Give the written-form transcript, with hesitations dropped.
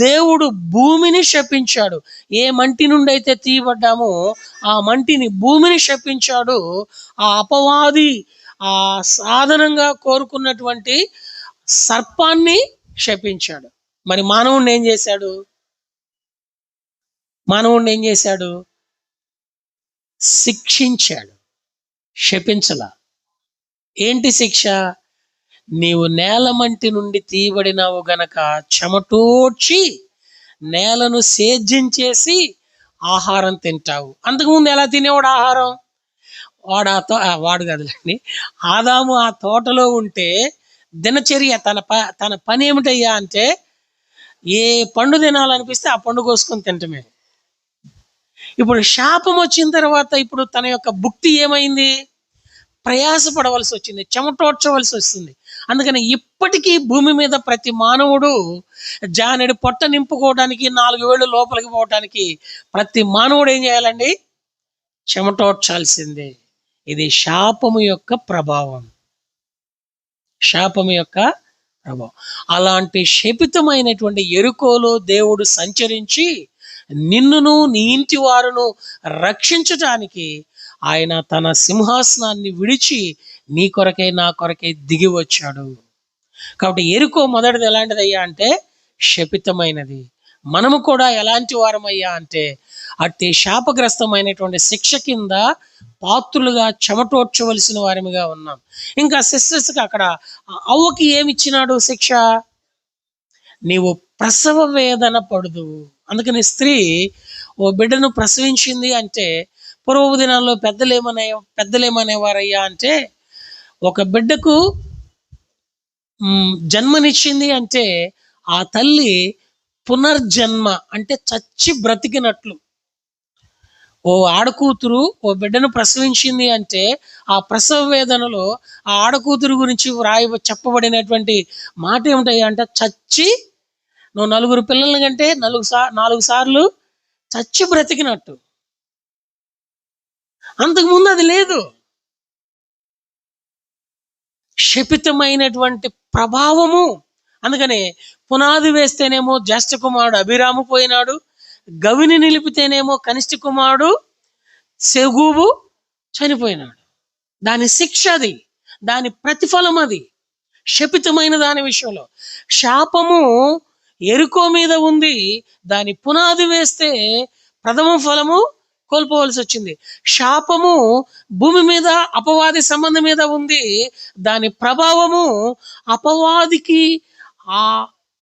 దేవుడు భూమిని శపించాడు. ఏ మంటి నుండి అయితే తీయబడ్డామో ఆ మంటిని, భూమిని శపించాడు. ఆ అపవాది ఆ సాధనంగా కోరుకున్నటువంటి సర్పాన్ని శపించాడు. మరి మానవుణ్ణి ఏం చేశాడు? మానవుణ్ణి ఏం చేశాడు? శిక్షించాడు, శపించలా. ఏంటి శిక్ష? నీవు నేలమంటి నుండి తీయబడినావు గనక చెమటోడ్చి నేలను సేద్యం చేసి ఆహారం తింటావు. అంతకుముందు ఎలా తినేవాడు ఆహారం? వాడు కదలండి, ఆదాము ఆ తోటలో ఉంటే దినచర్య తన పని ఏమిటయ్యా అంటే, ఏ పండు తినాలనిపిస్తే ఆ పండు కోసుకొని తింటమే. ఇప్పుడు శాపం వచ్చిన తర్వాత ఇప్పుడు తన యొక్క భుక్తి ఏమైంది? ప్రయాసపడవలసి వచ్చింది, చెమటోడ్చవలసి వస్తుంది. అందుకని ఇప్పటికీ భూమి మీద ప్రతి మానవుడు జానెడు పొట్ట నింపుకోవడానికి, 4 వేళ్ళు లోపలికి పోవటానికి ప్రతి మానవుడు ఏం చేయాలండి? చెమటోడ్చాల్సిందే. ఇది శాపము యొక్క ప్రభావం. శాపము యొక్క ప్రభావం. అలాంటి శపితమైనటువంటి యెరికోలో దేవుడు సంచరించి నిన్నును నీ ఇంటి వారును రక్షించటానికి ఆయన తన సింహాసనాన్ని విడిచి నీ కొరకై నా కొరకై దిగి వచ్చాడు. కాబట్టి యెరికో మొదటిది ఎలాంటిదయ్యా అంటే శపితమైనది. మనము కూడా ఎలాంటి వారమయ్యా అంటే అట్టి శాపగ్రస్తమైనటువంటి శిక్ష కింద పాత్రులుగా చెమటోడ్చవలసిన వారిగా ఉన్నాం. ఇంకా సిస్టర్స్కి అక్కడ అవ్వకి ఏమిచ్చినాడు శిక్ష? నీవు ప్రసవ వేదన పడుదు. అందుకని స్త్రీ ఓ బిడ్డను ప్రసవించింది అంటే పూర్వపు దినాల్లో పెద్దలేమనేవారయ్యా అంటే, ఒక బిడ్డకు జన్మనిచ్చింది అంటే ఆ తల్లి పునర్జన్మ అంటే చచ్చి బ్రతికినట్లు. ఓ ఆడకూతురు ఓ బిడ్డను ప్రసవించింది అంటే ఆ ప్రసవ వేదనలో ఆ ఆడకూతురు గురించి చెప్పబడినటువంటి మాట ఏమిటయ్యా అంటే, చచ్చి నువ్వు 4 పిల్లల కంటే 4 సార్లు చచ్చి బ్రతికినట్టు. అంతకుముందు అది లేదు. శపితమైనటువంటి ప్రభావము. అందుకనే పునాది వేస్తేనేమో జ్యేష్ఠ కుమారుడు అభిరాము పోయినాడు, గవిని నిలిపితేనేమో కనిష్ఠ కుమారుడు సెగూబు చనిపోయినాడు. దాని శిక్ష అది, దాని ప్రతిఫలం అది. శపితమైన దాని విషయంలో శాపము యెరికో మీద ఉంది. దాని పునాది వేస్తే ప్రథమ ఫలము కోల్పోవలసి వచ్చింది. శాపము భూమి మీద అపవాది సంబంధం మీద ఉంది. దాని ప్రభావము అపవాదికి ఆ